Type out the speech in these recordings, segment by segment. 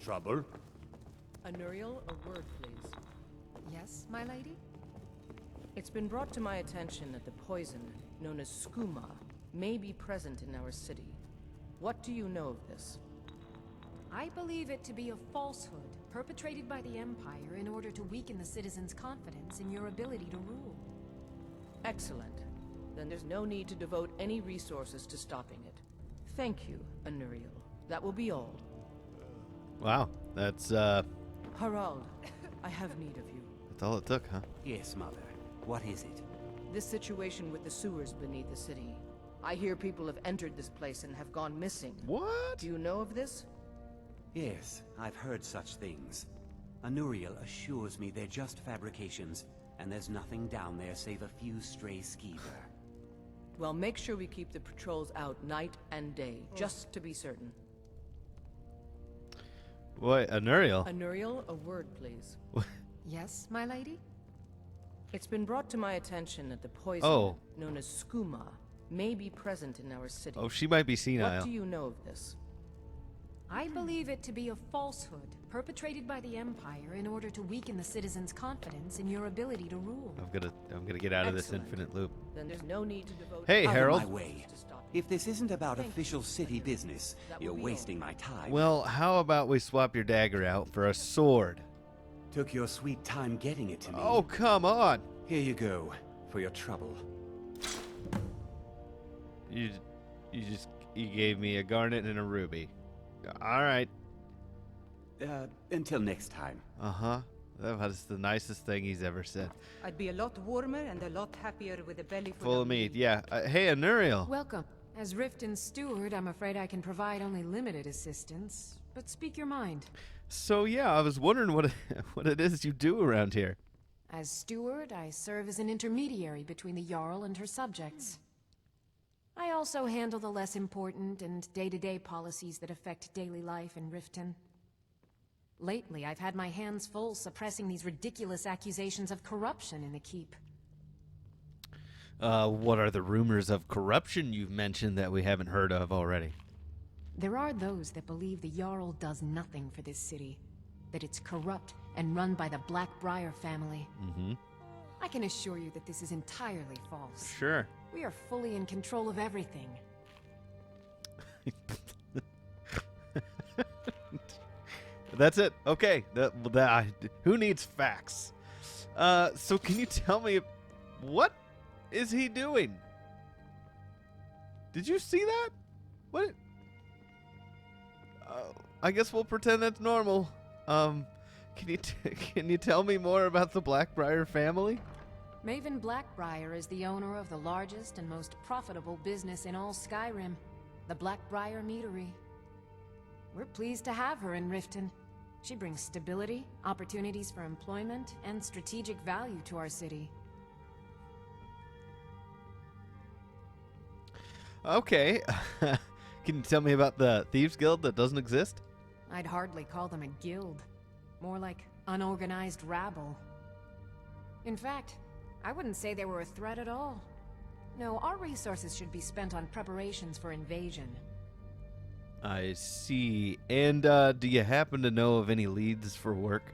trouble? Anuriel, a word, please. Yes, my lady? It's been brought to my attention that the poison, known as skooma, may be present in our city. What do you know of this? I believe it to be a falsehood perpetrated by the Empire in order to weaken the citizens' confidence in your ability to rule. Excellent. Then there's no need to devote any resources to stopping it. Thank you, Anuriel. That will be all. Wow, that's Harald, I have need of you. that's all it took, huh? Yes, Mother. What is it? This situation with the sewers beneath the city. I hear people have entered this place and have gone missing. What? Do you know of this? Yes, I've heard such things. Anuriel assures me they're just fabrications, and there's nothing down there save a few stray skeever. Well, make sure we keep the patrols out night and day, just to be certain. What, Anuriel? Anuriel, a word, please. Yes, my lady? It's been brought to my attention that the poison, known as skooma, may be present in our city. Oh, she might be senile. What do you know of this? I believe it to be a falsehood perpetrated by the Empire in order to weaken the citizens' confidence in your ability to rule. I'm gonna get out of this Excellent. infinite loop. Then there's no need to devote... Hey, Out of Harold. my way. To stop it. If this isn't about Thank official you, city Anuriel. business, That will you're be wasting my time. Well, how about we swap your dagger out for a sword? Took your sweet time getting it to me. Oh, come on! Here you go, for your trouble. You gave me a garnet and a ruby. All right. Until next time. Uh-huh. That was the nicest thing he's ever said. I'd be a lot warmer and a lot happier with a belly Full of meat, yeah. Hey, Anuriel. Welcome. As Riften's steward, I'm afraid I can provide only limited assistance, but speak your mind. So, yeah, I was wondering what what it is you do around here. As steward, I serve as an intermediary between the Jarl and her subjects. I also handle the less important and day-to-day policies that affect daily life in Riften. Lately, I've had my hands full suppressing these ridiculous accusations of corruption in the keep. What are the rumors of corruption you've mentioned that we haven't heard of already? There are those that believe the Jarl does nothing for this city, that it's corrupt and run by the Blackbriar family. Mm-hmm. I can assure you that this is entirely false. Sure. We are fully in control of everything. That's it. Okay. Who needs facts? So can you tell me what is he doing? Did you see that? What? I guess we'll pretend that's normal. Can you tell me more about the Blackbriar family? Maven Blackbriar is the owner of the largest and most profitable business in all Skyrim, the Blackbriar Meadery. We're pleased to have her in Riften. She brings stability, opportunities for employment, and strategic value to our city. Okay. Can you tell me about the Thieves Guild that doesn't exist? I'd hardly call them a guild. More like unorganized rabble. In fact, I wouldn't say they were a threat at all. No, our resources should be spent on preparations for invasion. I see. And do you happen to know of any leads for work?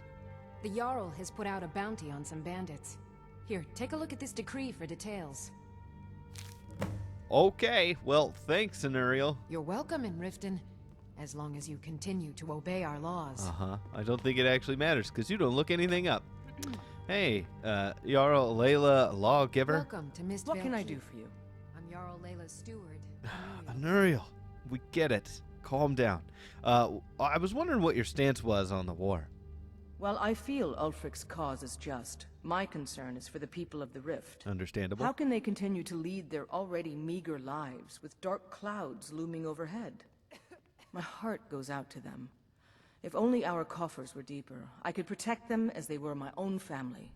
The Jarl has put out a bounty on some bandits. Here, take a look at this decree for details. Okay. Well, thanks, Anuriel. You're welcome in Riften, as long as you continue to obey our laws. Uh-huh. I don't think it actually matters, because you don't look anything up. Hey, Jarl Layla Lawgiver. Welcome to Mistvale What can I Keep. do for you? I'm Jarl Layla's steward. Anuriel, we get it. Calm down. I was wondering what your stance was on the war. Well, I feel Ulfric's cause is just. My concern is for the people of the Rift. Understandable. How can they continue to lead their already meager lives with dark clouds looming overhead? My heart goes out to them. If only our coffers were deeper, I could protect them as they were my own family.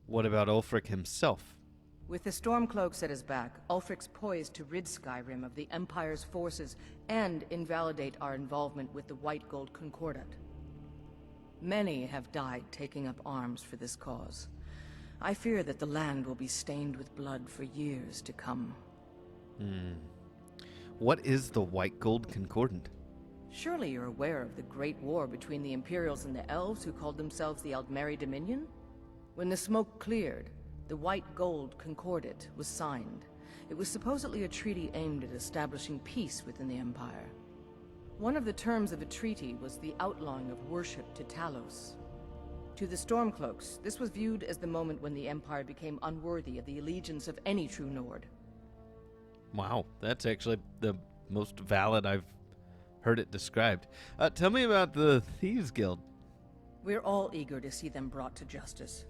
What about Ulfric himself? With the Stormcloaks at his back, Ulfric's poised to rid Skyrim of the Empire's forces and invalidate our involvement with the White Gold Concordat. Many have died taking up arms for this cause. I fear that the land will be stained with blood for years to come. What is the White Gold Concordant? Surely you're aware of the Great War between the Imperials and the Elves who called themselves the Aldmeri Dominion? When the smoke cleared, the White Gold Concordat was signed. It was supposedly a treaty aimed at establishing peace within the Empire. One of the terms of the treaty was the outlawing of worship to Talos. To the Stormcloaks, this was viewed as the moment when the Empire became unworthy of the allegiance of any true Nord. Wow, that's actually the most valid I've heard it described. Tell me about the Thieves Guild. We're all eager to see them brought to justice.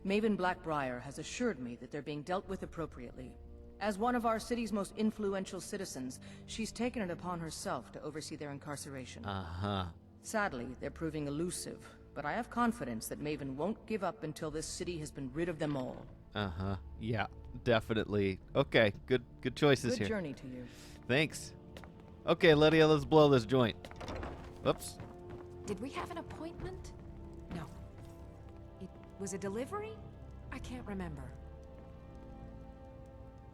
Maven Blackbriar has assured me that they're being dealt with appropriately. As one of our city's most influential citizens, she's taken it upon herself to oversee their incarceration. Uh-huh. Sadly, they're proving elusive, but I have confidence that Maven won't give up until this city has been rid of them all. Uh-huh. Yeah, definitely. Okay, good choices here. Good journey to you. Thanks. Okay, Lydia, let's blow this joint. Oops. Did we have an appointment? No. It was a delivery? I can't remember.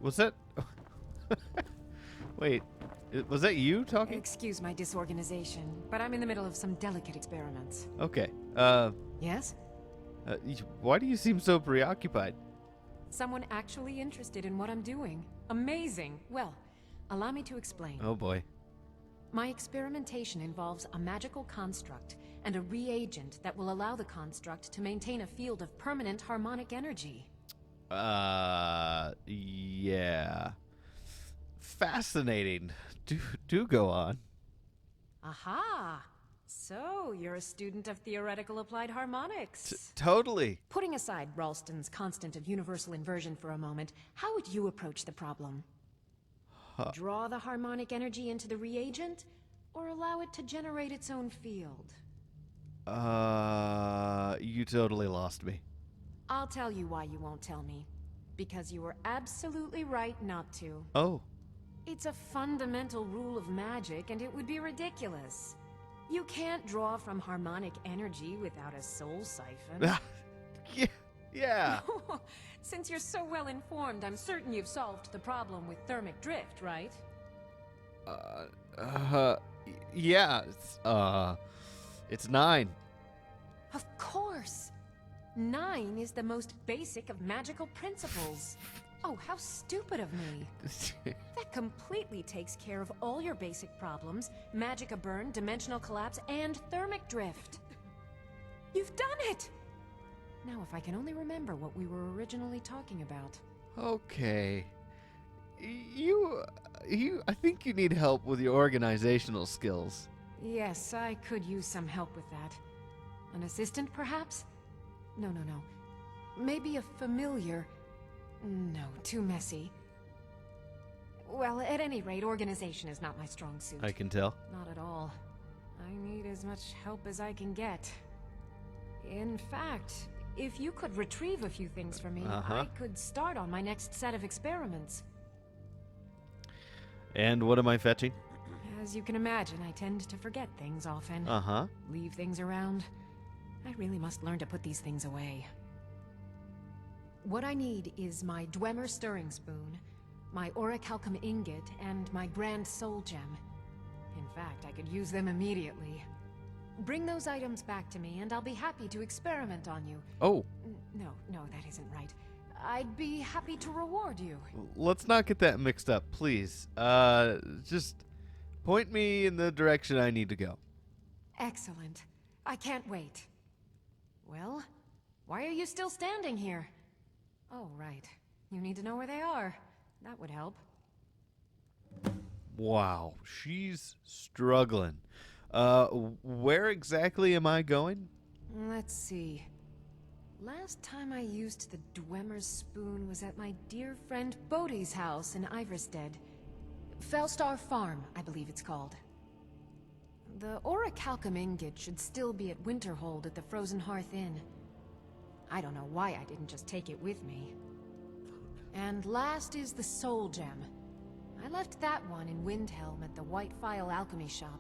Was that... Wait, was that you talking? Excuse my disorganization, but I'm in the middle of some delicate experiments. Okay, Yes? why do you seem so preoccupied? Someone actually interested in what I'm doing. Amazing. Well, allow me to explain. Oh boy. My experimentation involves a magical construct and a reagent that will allow the construct to maintain a field of permanent harmonic energy. Yeah. Fascinating. Do go on. Aha! So, you're a student of theoretical applied harmonics. Totally. Putting aside Ralston's constant of universal inversion for a moment, how would you approach the problem? Draw the harmonic energy into the reagent, or allow it to generate its own field? You totally lost me. I'll tell you why you won't tell me. Because you were absolutely right not to. Oh. It's a fundamental rule of magic, and it would be ridiculous. You can't draw from harmonic energy without a soul siphon. Yeah. Since you're so well informed, I'm certain you've solved the problem with thermic drift, right? Yeah. It's 9. Of course! 9 is the most basic of magical principles. Oh, how stupid of me. That completely takes care of all your basic problems: magicka burn, dimensional collapse, and thermic drift. You've done it! Now, if I can only remember what we were originally talking about. Okay. I think you need help with your organizational skills. Yes, I could use some help with that. An assistant, perhaps? No. Maybe a familiar. No, too messy. Well, at any rate, organization is not my strong suit. I can tell. Not at all. I need as much help as I can get. In fact, if you could retrieve a few things for me, I could start on my next set of experiments. And what am I fetching? As you can imagine, I tend to forget things often. Leave things around. I really must learn to put these things away. What I need is my Dwemer stirring spoon, my orichalcum ingot, and my grand soul gem. In fact, I could use them immediately. Bring those items back to me, and I'll be happy to experiment on you. Oh. No, that isn't right. I'd be happy to reward you. Let's not get that mixed up, please. Just point me in the direction I need to go. Excellent. I can't wait. Well, why are you still standing here? Oh, right. You need to know where they are. That would help. Wow, she's struggling. Where exactly am I going? Let's see. Last time I used the Dwemer's spoon was at my dear friend Bodhi's house in Iverstead. Fellstar Farm, I believe it's called. The orichalcum ingot should still be at Winterhold at the Frozen Hearth Inn. I don't know why I didn't just take it with me. And last is the soul gem. I left that one in Windhelm at the White Phial Alchemy Shop.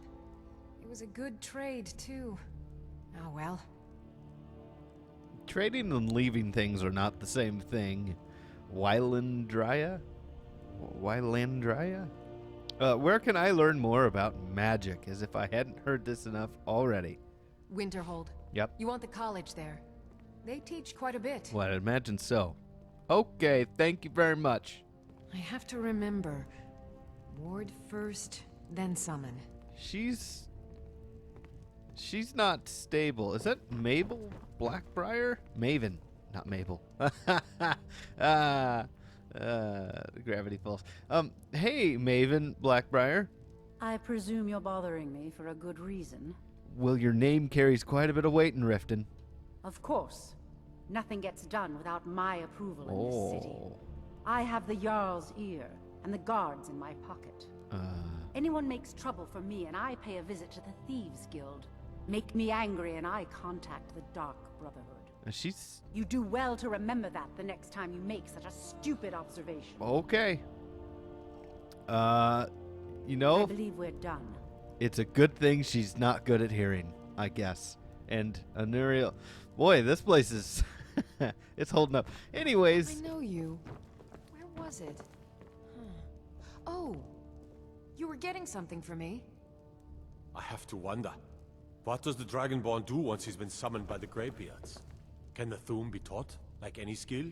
It was a good trade, too. Oh well. Trading and leaving things are not the same thing. Wylandria? Where can I learn more about magic, as if I hadn't heard this enough already? Winterhold. Yep. You want the college there. They teach quite a bit. Well, I'd imagine so. Okay, thank you very much. I have to remember. Ward first, then summon. She's not stable. Is that Mabel Blackbriar? Maven, not Mabel. Gravity Falls. Hey, Maven Blackbriar. I presume you're bothering me for a good reason. Well, your name carries quite a bit of weight in Riften. Of course. Nothing gets done without my approval in this city. I have the Jarl's ear, and the guards in my pocket. Anyone makes trouble for me, and I pay a visit to the Thieves' Guild. Make me angry, and I contact the Dark Brotherhood. She's... You do well to remember that the next time you make such a stupid observation. Okay. You know... I believe we're done. It's a good thing she's not good at hearing, I guess. And Anuriel... Boy, this place is... it's holding up. Anyways... I know you. Where was it? Oh! You were getting something for me. I have to wonder. What does the Dragonborn do once he's been summoned by the Greybeards? Can the Thum be taught, like any skill?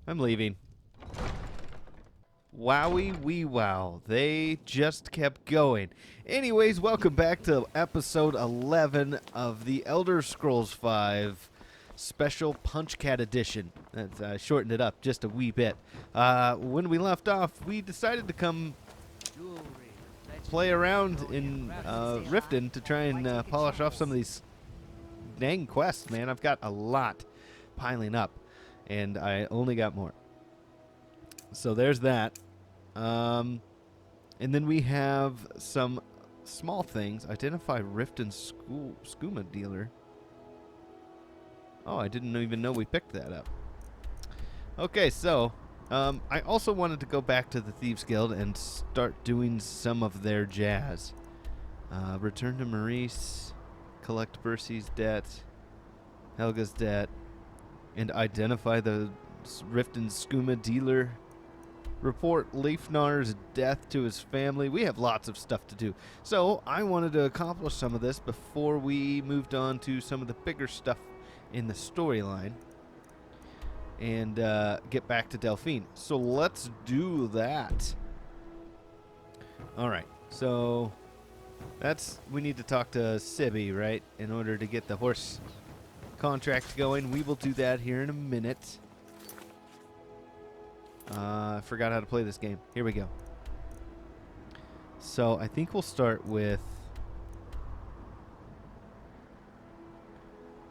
I'm leaving. Wowie wee wow. They just kept going. Anyways, welcome back to episode 11 of the Elder Scrolls V Special PunchKat Edition. I shortened it up just a wee bit. When we left off, we decided to come play around in Riften to try and polish off some of these dang quests, man. I've got a lot piling up, and I only got more. So there's that. And then we have some small things. Identify Riften skooma dealer. Oh, I didn't even know we picked that up. Okay, so I also wanted to go back to the Thieves Guild and start doing some of their jazz. Return to Maurice, collect Percy's debt, Helga's debt, and identify the Riften skooma dealer. Report Leifnar's death to his family. We have lots of stuff to do. So I wanted to accomplish some of this before we moved on to some of the bigger stuff in the storyline and get back to Delphine. So let's do that. All right. So we need to talk to Sibby, right, in order to get the horse contract going. We will do that here in a minute. I forgot how to play this game. Here we go. So I think we'll start with...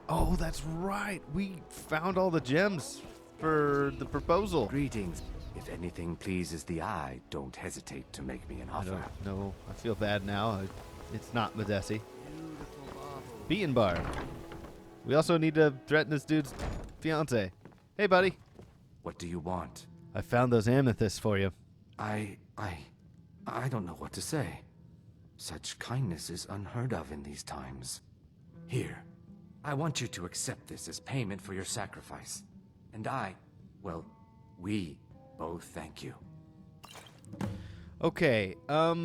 Oh, that's right. We found all the gems for the proposal. Greetings. If anything pleases the eye, don't hesitate to make me an I offer. don't know. I feel bad now. It's not Medesi. Beaten Bar. We also need to threaten this dude's fiance. Hey, buddy. What do you want? I found those amethysts for you. I don't know what to say. Such kindness is unheard of in these times. Here, I want you to accept this as payment for your sacrifice. And we both thank you. Okay, I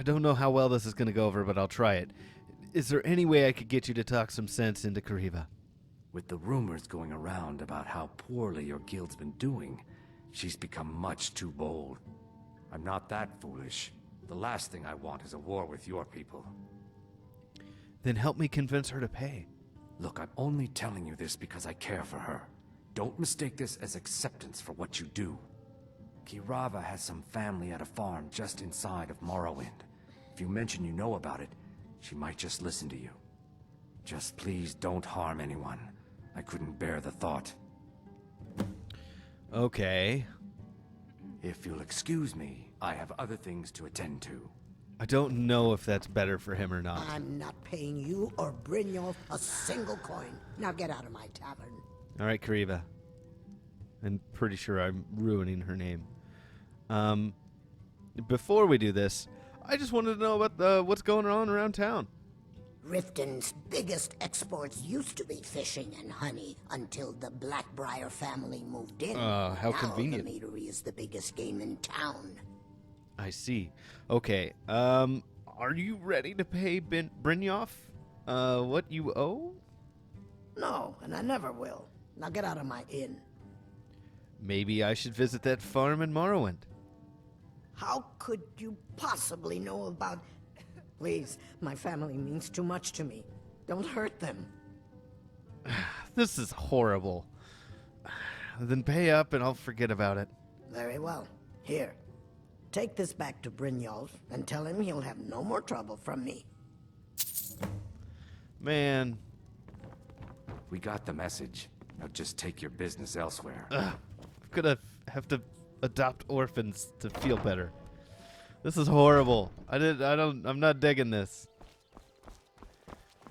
don't know how well this is going to go over, but I'll try it. Is there any way I could get you to talk some sense into Kariva? With the rumors going around about how poorly your guild's been doing, she's become much too bold. I'm not that foolish. The last thing I want is a war with your people. Then help me convince her to pay. Look, I'm only telling you this because I care for her. Don't mistake this as acceptance for what you do. Kirava has some family at a farm just inside of Morrowind. If you mention you know about it, she might just listen to you. Just please don't harm anyone. I couldn't bear the thought. Okay. If you'll excuse me, I have other things to attend to. I don't know if that's better for him or not. I'm not paying you or Brynjolf a single coin. Now get out of my tavern. All right, Kariva. I'm pretty sure I'm ruining her name. Before we do this, I just wanted to know about what's going on around town. Riften's biggest exports used to be fishing and honey until the Blackbriar family moved in. How Now convenient. the meadery is the biggest game in town. I see. Okay. Are you ready to pay Brynjolf what you owe? No, and I never will. Now get out of my inn. Maybe I should visit that farm in Morrowind. How could you possibly know about... Please, my family means too much to me. Don't hurt them. This is horrible. Then pay up and I'll forget about it. Very well. Here. Take this back to Brynjolf and tell him he'll have no more trouble from me. Man. We got the message. Now just take your business elsewhere. I'm gonna have to adopt orphans to feel better. This is horrible. I'm not digging this.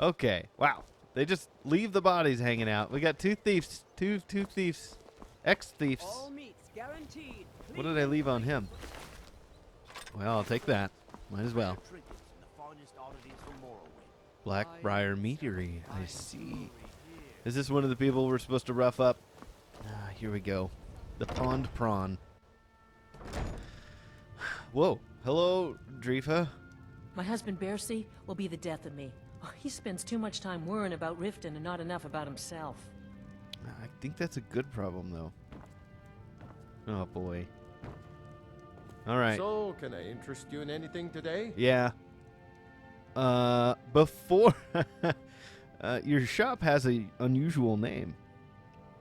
Okay. Wow. They just leave the bodies hanging out. We got two thieves. Two thieves. Ex-thieves. All meats guaranteed. What did I leave on him? Well, I'll take that. Might as well. Blackbriar Meadery. I see. Is this one of the people we're supposed to rough up? Here we go. The Pond Prawn. Whoa. Hello, Drifa. My husband Bercy will be the death of me. Oh, he spends too much time worrying about Riften and not enough about himself. I think that's a good problem, though. Oh, boy. All right. So, can I interest you in anything today? Yeah. Before... your shop has an unusual name.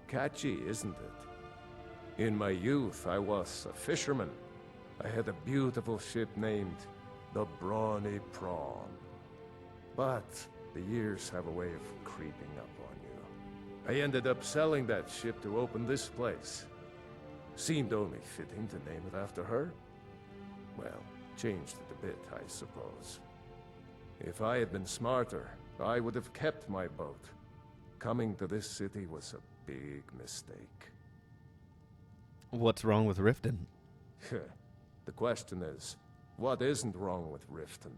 Catchy, isn't it? In my youth, I was a fisherman. I had a beautiful ship named the Brawny Prawn. But the years have a way of creeping up on you. I ended up selling that ship to open this place. Seemed only fitting to name it after her. Well, changed it a bit, I suppose. If I had been smarter, I would have kept my boat. Coming to this city was a big mistake. What's wrong with Riften? The question is, what isn't wrong with Riften?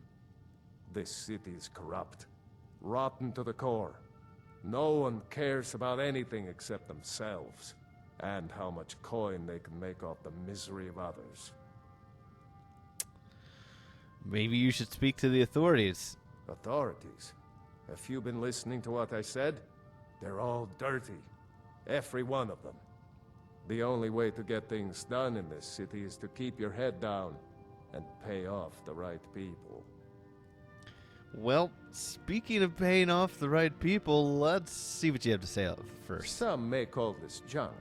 This city is corrupt, rotten to the core. No one cares about anything except themselves, and how much coin they can make off the misery of others. Maybe you should speak to the authorities. Authorities? Have you been listening to what I said? They're all dirty. Every one of them. The only way to get things done in this city is to keep your head down and pay off the right people. Well, speaking of paying off the right people, let's see what you have to say first. Some may call this junk.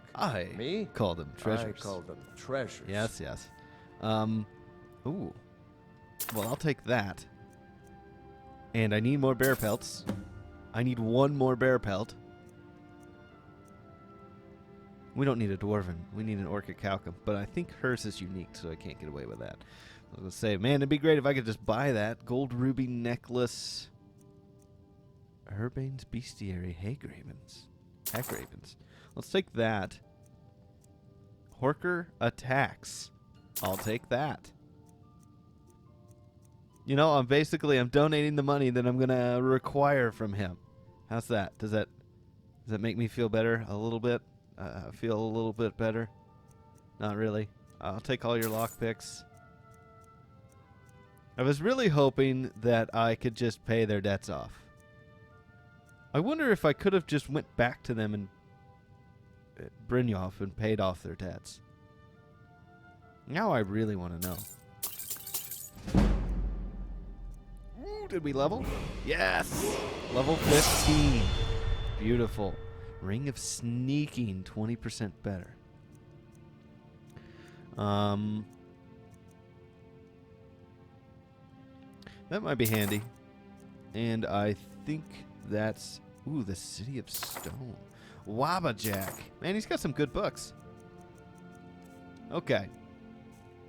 Me? Call them treasures. I call them treasures. Yes, yes. Ooh. Well, I'll take that. And I need more bear pelts. I need one more bear pelt. We don't need a dwarven. We need an orchid calcum. But I think hers is unique, so I can't get away with that. I was going to say, man, it'd be great if I could just buy that. Gold ruby necklace. Urbane's bestiary. Hagravens. Let's take that. Horker attacks. I'll take that. You know, I'm donating the money that I'm going to require from him. How's that? Does that make me feel better a little bit? Feel a little bit better? Not really. I'll take all your lockpicks. I was really hoping that I could just pay their debts off. I wonder if I could have just went back to them and Brynjolf and paid off their debts. Now I really want to know. Ooh, did we level? Yes! Level 15. Beautiful. Ring of Sneaking, 20% better. That might be handy. And I think that's... Ooh, the City of Stone. Wabajack. Man, he's got some good books. Okay.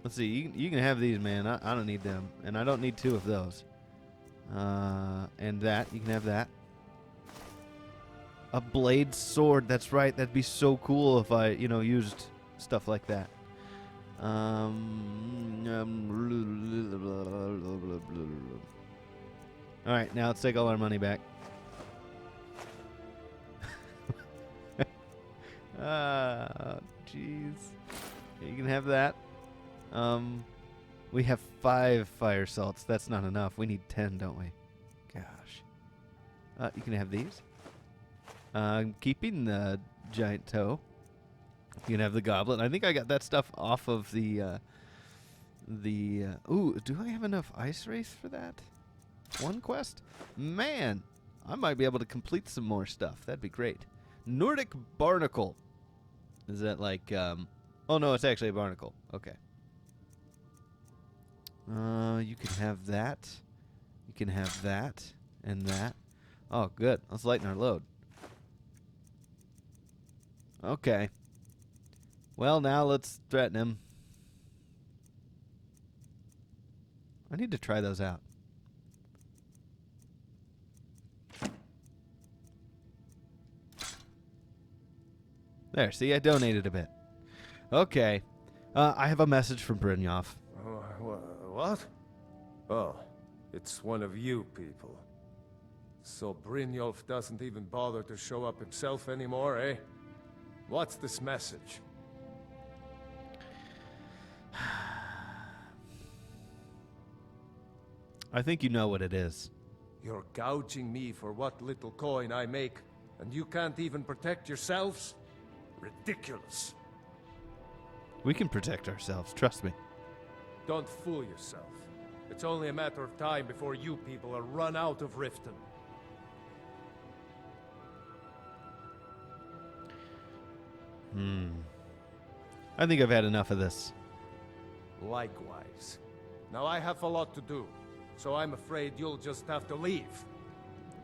Let's see. You can have these, man. I don't need them. And I don't need two of those. And that. You can have that. A blade sword. That's right. That'd be so cool if I, used stuff like that. All right, now let's take all our money back. Jeez. You can have that. We have 5 fire salts. That's not enough. We need 10, don't we? Gosh. You can have these. I'm keeping the giant toe. You can have the goblet. I think I got that stuff off of the ooh, do I have enough ice race for that? 1 quest? Man, I might be able to complete some more stuff. That'd be great. Nordic barnacle. Is that like, oh no, it's actually a barnacle. Okay. You can have that. You can have that and that. Oh, good. Let's lighten our load. Okay. Well, now let's threaten him. I need to try those out. There, see, I donated a bit. Okay. I have a message from Brynjolf. What? Oh, it's one of you people. So Brynjolf doesn't even bother to show up himself anymore, eh? What's this message? I think you know what it is. You're gouging me for what little coin I make, and you can't even protect yourselves? Ridiculous. We can protect ourselves, trust me. Don't fool yourself. It's only a matter of time before you people are run out of Riften. I think I've had enough of this. Likewise. Now I have a lot to do, so I'm afraid you'll just have to leave.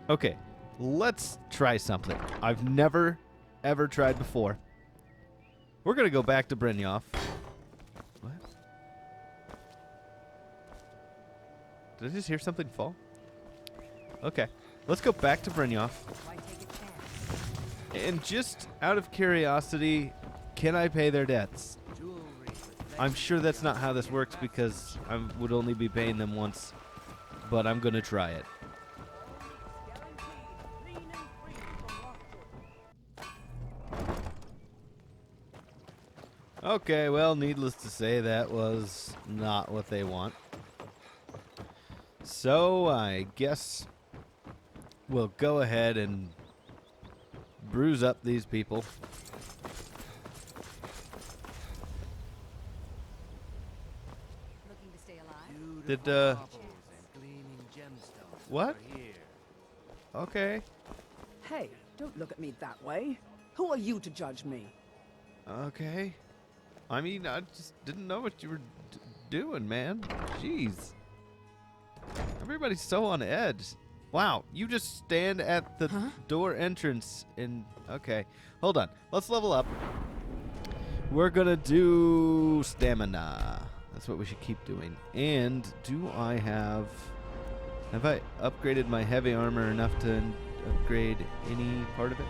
Okay, let's try something I've never, ever tried before. We're going to go back to Brynjolf. What? Did I just hear something fall? Okay, let's go back to Brynjolf. And just out of curiosity, can I pay their debts? I'm sure that's not how this works because I would only be paying them once, but I'm going to try it. Okay, well, needless to say, that was not what they want. So I guess we'll go ahead and bruise up these people. Did, what? Okay. Hey, don't look at me that way. Who are you to judge me? Okay. I mean, I just didn't know what you were doing, man. Jeez. Everybody's so on edge. Wow, you just stand at the door entrance and... Okay, hold on. Let's level up. We're gonna do stamina. That's what we should keep doing. And do I have... Have I upgraded my heavy armor enough to upgrade any part of it?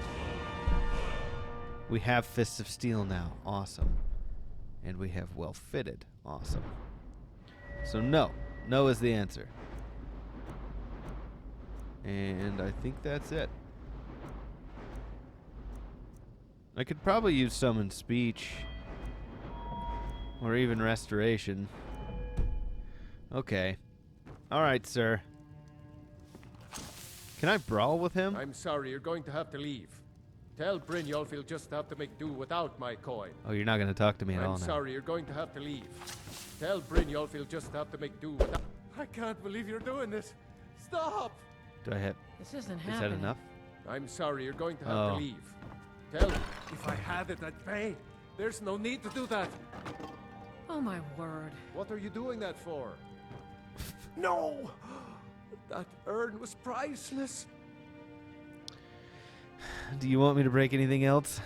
We have Fists of Steel now. Awesome. And we have Well Fitted. Awesome. So no. No is the answer. And I think that's it. I could probably use Summon Speech. Or even Restoration. Okay. Alright, sir. Can I brawl with him? I'm sorry, you're going to have to leave. Tell Brynjolf he'll just have to make do without my coin. Oh, you're not going to talk to me at all now. I'm sorry, you're going to have to leave. Tell Brynjolf he'll just have to make do without... I can't believe you're doing this. Stop! Do I have... This isn't Is happening. that enough? I'm sorry, you're going to have to leave. Tell him, if I had it, I'd pay. There's no need to do that. Oh my word. What are you doing that for? No! That urn was priceless. Do you want me to break anything else?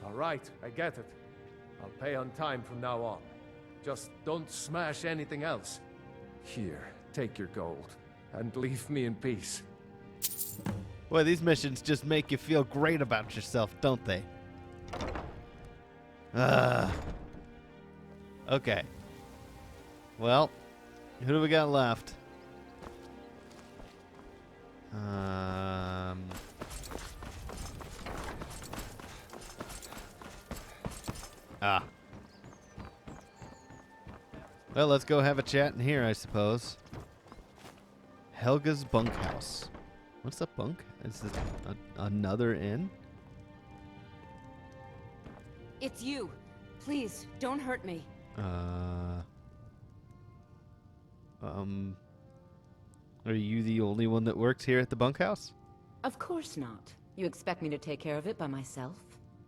All right, I get it. I'll pay on time from now on. Just don't smash anything else. Here, take your gold, and leave me in peace. Boy, these missions just make you feel great about yourself, don't they? Okay. Well, who do we got left? Ah. Well, let's go have a chat in here, I suppose. Helga's bunkhouse. What's a bunk? Is it another inn? It's you. Please, don't hurt me. Are you the only one that works here at the bunkhouse? Of course not. You expect me to take care of it by myself?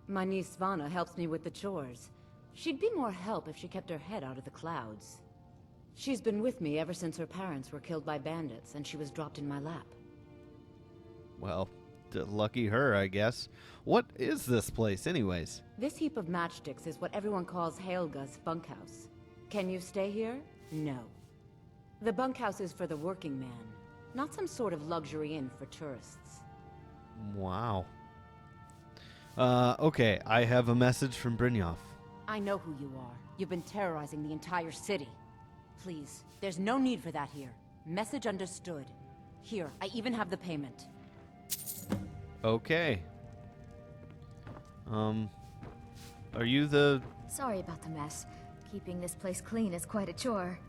My niece Svana helps me with the chores. She'd be more help if she kept her head out of the clouds. She's been with me ever since her parents were killed by bandits and she was dropped in my lap. Well, lucky her, I guess. What is this place, anyways? This heap of matchsticks is what everyone calls Helga's bunkhouse. Can you stay here? No. The bunkhouse is for the working man, not some sort of luxury inn for tourists. Wow. Okay, I have a message from Brynjolf. I know who you are. You've been terrorizing the entire city. Please, there's no need for that here. Message understood. Here, I even have the payment. Okay. Are you the... Sorry about the mess. Keeping this place clean is quite a chore.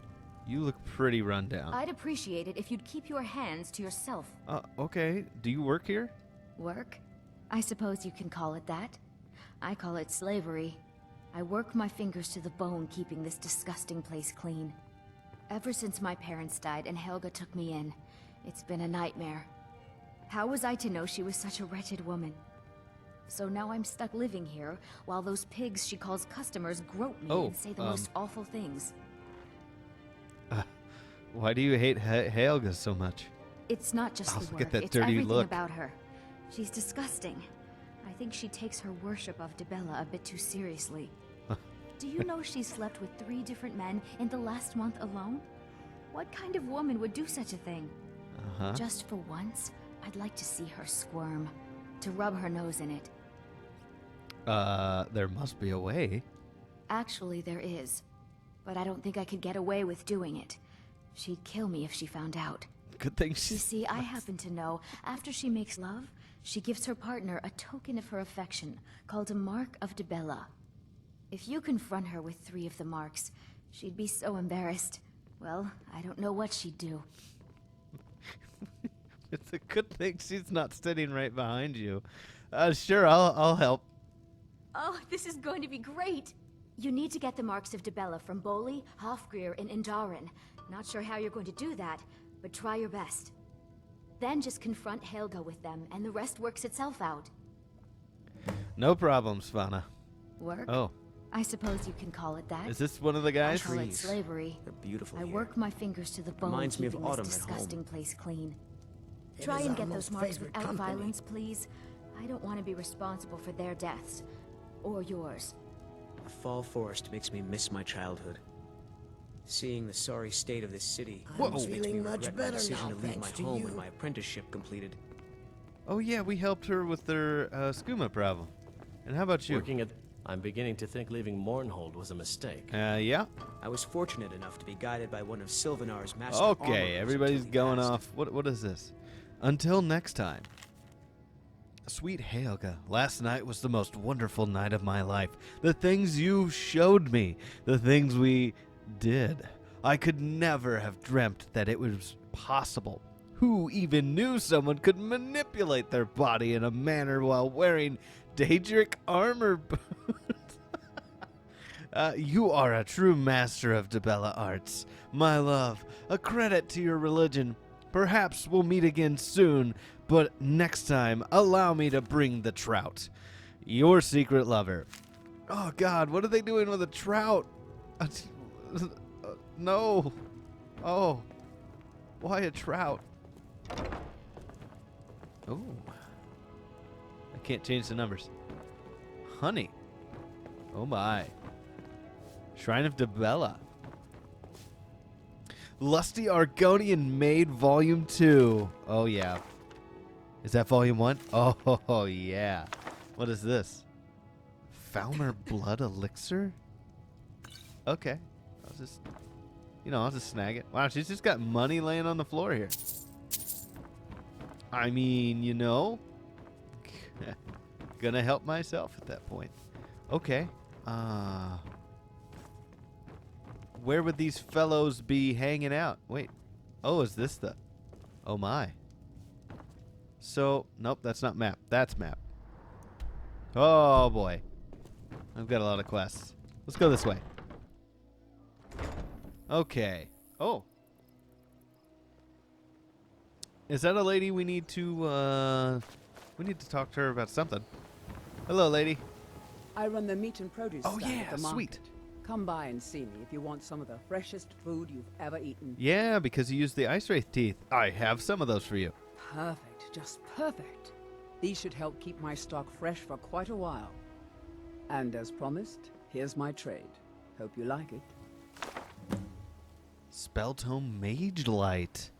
You look pretty run down. I'd appreciate it if you'd keep your hands to yourself. Okay. Do you work here? Work? I suppose you can call it that. I call it slavery. I work my fingers to the bone keeping this disgusting place clean. Ever since my parents died and Helga took me in, it's been a nightmare. How was I to know she was such a wretched woman? So now I'm stuck living here, while those pigs she calls customers grope me and say the most awful things. Why do you hate Helga so much? It's not just the work, Get that it's dirty everything look. about her. She's disgusting. I think she takes her worship of Dibella a bit too seriously. Do you know she slept with 3 different men in the last month alone? What kind of woman would do such a thing? Just for once, I'd like to see her squirm. To rub her nose in it. There must be a way. Actually, there is. But I don't think I could get away with doing it. She'd kill me if she found out. Good thing You she's... see, I happen to know, after she makes love, she gives her partner a token of her affection, called a Mark of Dibella. If you confront her with 3 of the marks, she'd be so embarrassed. Well, I don't know what she'd do. It's a good thing she's not sitting right behind you. Sure, I'll help. Oh, this is going to be great! You need to get the marks of Dibella from Boli, Hofgrir, and Indaren. Not sure how you're going to do that, but try your best. Then just confront Helga with them, and the rest works itself out. No problem, Svana. Work? Oh. I suppose you can call it that. Is this one of the guys? I call it slavery. They're beautiful I here. work my fingers to the bone Reminds me of keeping this autumn at home. disgusting place clean. It Try is and our get those most marks favorite without company. violence, please. I don't want to be responsible for their deaths. Or yours. The fall forest makes me miss my childhood. Seeing the sorry state of this city makes me feeling much regret my better decision now, to leave my thanks to home you. when my apprenticeship completed. Oh yeah, we helped her with their skooma problem. And how about you? I'm beginning to think leaving Mournhold was a mistake. Yeah. I was fortunate enough to be guided by one of Sylvanar's master Okay, armorers everybody's until he going passed. off. What is this? Until next time. Sweet Helga, last night was the most wonderful night of my life. The things you showed me, the things we did. I could never have dreamt that it was possible. Who even knew someone could manipulate their body in a manner while wearing Daedric armor boots? You are a true master of Dibella arts. My love, a credit to your religion. Perhaps we'll meet again soon, but next time, allow me to bring the trout. Your secret lover. Oh God, what are they doing with a trout? No. Oh. Why a trout? Oh. I can't change the numbers. Honey. Oh my. Shrine of Dibella. Lusty Argonian Maid Volume 2. Oh yeah. Is that Volume 1? Oh yeah. What is this? Falmer Blood Elixir? Okay. I'll just snag it. Wow, she's just got money laying on the floor here. I mean, you know, gonna help myself at that point. Okay. Where would these fellows be hanging out? Wait. Oh, is this the... Oh, my. So, nope, that's not map. That's map. Oh, boy. I've got a lot of quests. Let's go this way. Okay. Oh. Is that a lady we need to talk to her about something? Hello, lady. I run the meat and produce stand at the market. Sweet. Come by and see me if you want some of the freshest food you've ever eaten. Yeah, because you used the ice wraith teeth. I have some of those for you. Perfect, just perfect. These should help keep my stock fresh for quite a while. And as promised, here's my trade. Hope you like it. Spelltome Mage Light.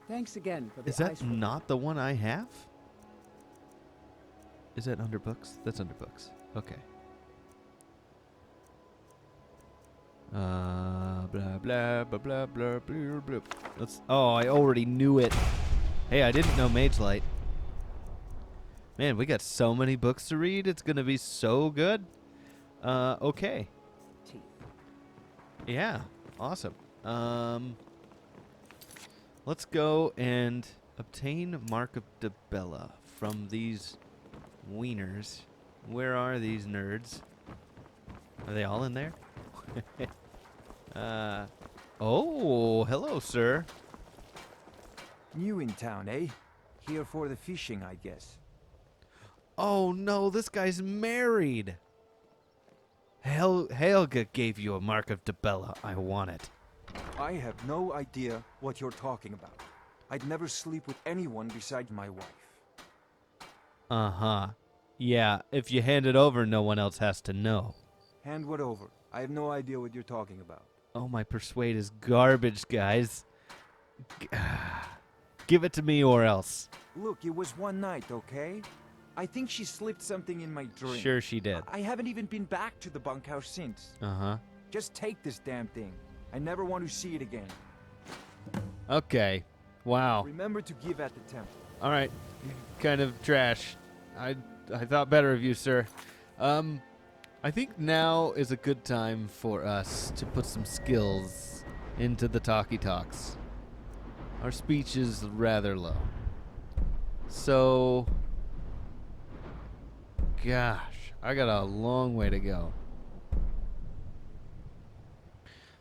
Thanks again for the Is that ice not the one I have? Is that under books? That's under books. Okay. Blah blah blah blah blah blah blah. Let's. Oh, I already knew it. Hey, I didn't know Mage Light. Man, we got so many books to read. It's gonna be so good. Okay. Yeah, awesome. Let's go and obtain Mark of Dibella from these wieners. Where are these nerds? Are they all in there? Oh, hello, sir. New in town, eh? Here for the fishing, I guess. Oh, no, this guy's married. Helga gave you a Mark of Dibella. I want it. I have no idea what you're talking about. I'd never sleep with anyone besides my wife. Uh-huh. Yeah, if you hand it over, no one else has to know. Hand what over? I have no idea what you're talking about. Oh, my persuade is garbage, guys. Give it to me or else. Look, it was one night, okay? I think she slipped something in my drink. Sure she did. I haven't even been back to the bunkhouse since. Uh-huh. Just take this damn thing. I never want to see it again. Okay. Wow. Remember to give at the temple. All right. Kind of trash. I thought better of you, sir. I think now is a good time for us to put some skills into the talkie talks. Our speech is rather low. So, gosh, I got a long way to go.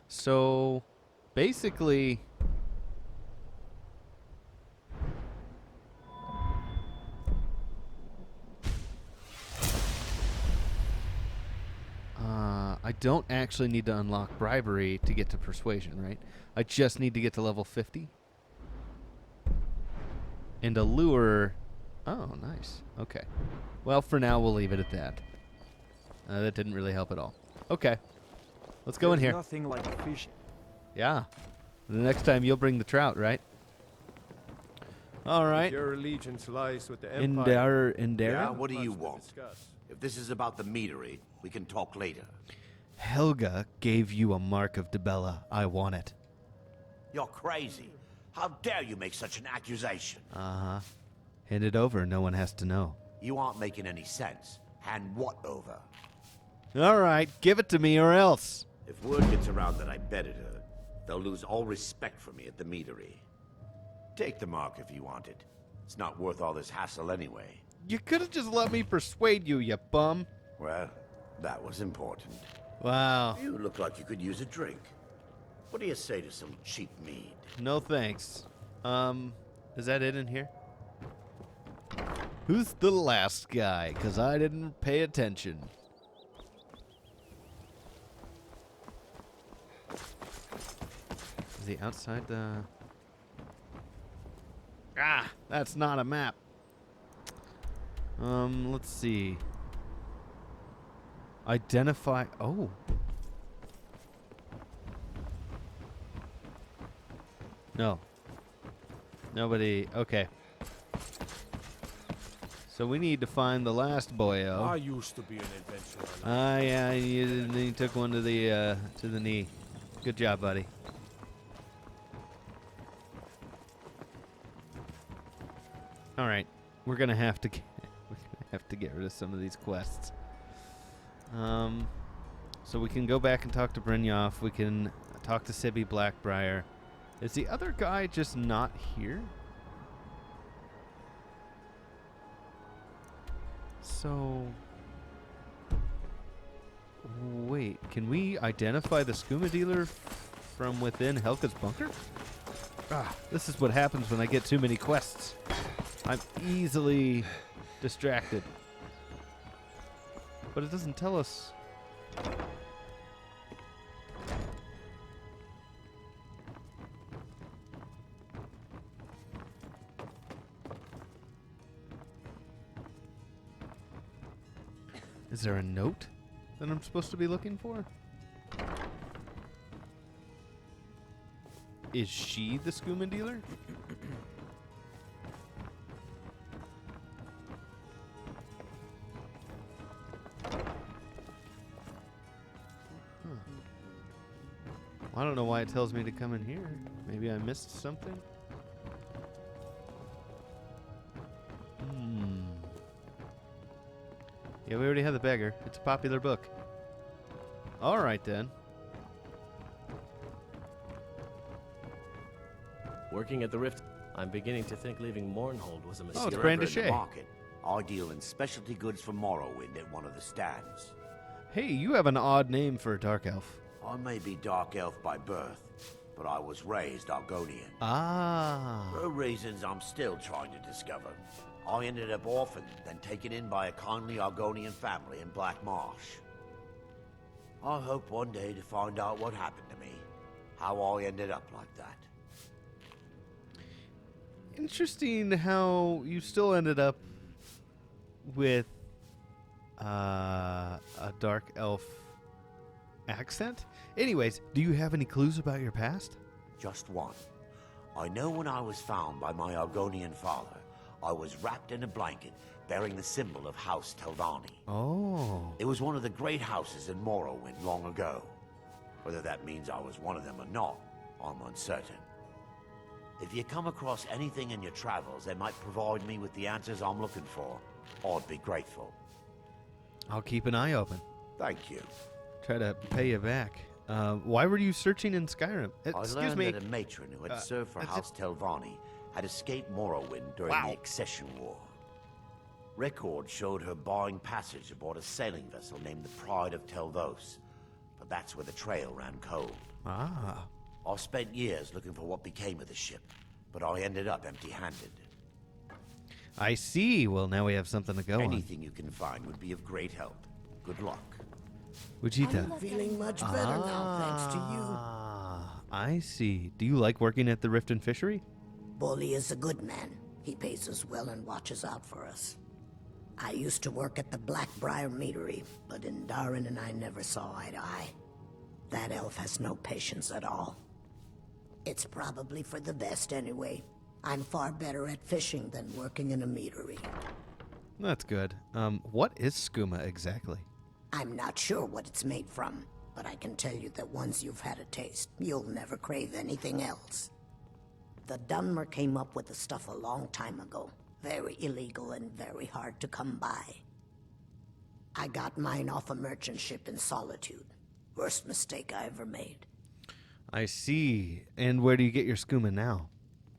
So, basically, I don't actually need to unlock bribery to get to persuasion, right? I just need to get to level 50. And allure. Oh, nice. Okay. Well, for now, we'll leave it at that. That didn't really help at all. Okay. Let's go in here. Nothing like fish. Yeah. The next time you'll bring the trout, right? All right. If your allegiance lies with the Empire. Yeah, what do you want? If this is about the meadery, we can talk later. Helga gave you a Mark of Dibella. I want it. You're crazy. How dare you make such an accusation? Uh-huh. Hand it over. No one has to know. You aren't making any sense. Hand what over? All right. Give it to me or else. If word gets around that I betted her, they'll lose all respect for me at the meadery. Take the mark if you want it. It's not worth all this hassle anyway. You could have just let me persuade you, you bum. Well, that was important. Wow. You look like you could use a drink. What do you say to some cheap mead? No thanks. Is that it in here? Who's the last guy? Because I didn't pay attention. Is he outside the... Ah, that's not a map. Let's see. Identify... Oh. No. Nobody... Okay. So we need to find the last boyo. I used to be an adventurer. Ah, yeah, you took one to the knee. Good job, buddy. All right, we're gonna have to get rid of some of these quests. So we can go back and talk to Brynjolf. We can talk to Sibby Blackbriar. Is the other guy just not here? So, wait, can we identify the skooma dealer from within Helga's bunker? This is what happens when I get too many quests. I'm easily distracted. But it doesn't tell us. Is there a note that I'm supposed to be looking for? Is she the skooma dealer? Well, I don't know why it tells me to come in here. Maybe I missed something. Yeah, we already have the beggar. It's a popular book. All right, then. Working at the Rift, I'm beginning to think leaving Mournhold was a mistake. Oh, it's You're Brand ever in the Shea. market. I deal in specialty goods for Morrowind at one of the stands. Hey, you have an odd name for a dark elf. I may be dark elf by birth, but I was raised Argonian. Ah. For reasons I'm still trying to discover. I ended up orphaned, then taken in by a kindly Argonian family in Black Marsh. I hope one day to find out what happened to me, how I ended up like that. Interesting how you still ended up with a dark elf accent. Anyways, do you have any clues about your past? Just one. I know when I was found by my Argonian father, I was wrapped in a blanket bearing the symbol of House Telvanni. Oh. It was one of the great houses in Morrowind long ago. Whether that means I was one of them or not, I'm uncertain. If you come across anything in your travels that might provide me with the answers I'm looking for, I'd be grateful. I'll keep an eye open. Thank you. Try to pay you back. Why were you searching in Skyrim? I Excuse learned me. that a matron who had served for House Telvanni had escaped Morrowind during the Accession War. Records showed her buying passage aboard a sailing vessel named the Pride of Telvos, but that's where the trail ran cold. Ah. I spent years looking for what became of the ship, but I ended up empty-handed. I see. Well, now we have something to go Anything you can find would be of great help. Good luck. on. Vegeta. I'm feeling much better now, thanks to you. Ah, I see. Do you like working at the Riften fishery? Bolly is a good man. He pays us well and watches out for us. I used to work at the Blackbriar meadery, but Indarin and I never saw eye to eye. That elf has no patience at all. It's probably for the best anyway. I'm far better at fishing than working in a meadery. That's good. What is skooma exactly? I'm not sure what it's made from, but I can tell you that once you've had a taste, you'll never crave anything else. The Dunmer came up with the stuff a long time ago. Very illegal and very hard to come by. I got mine off a merchant ship in Solitude. Worst mistake I ever made. I see. And where do you get your skooma now?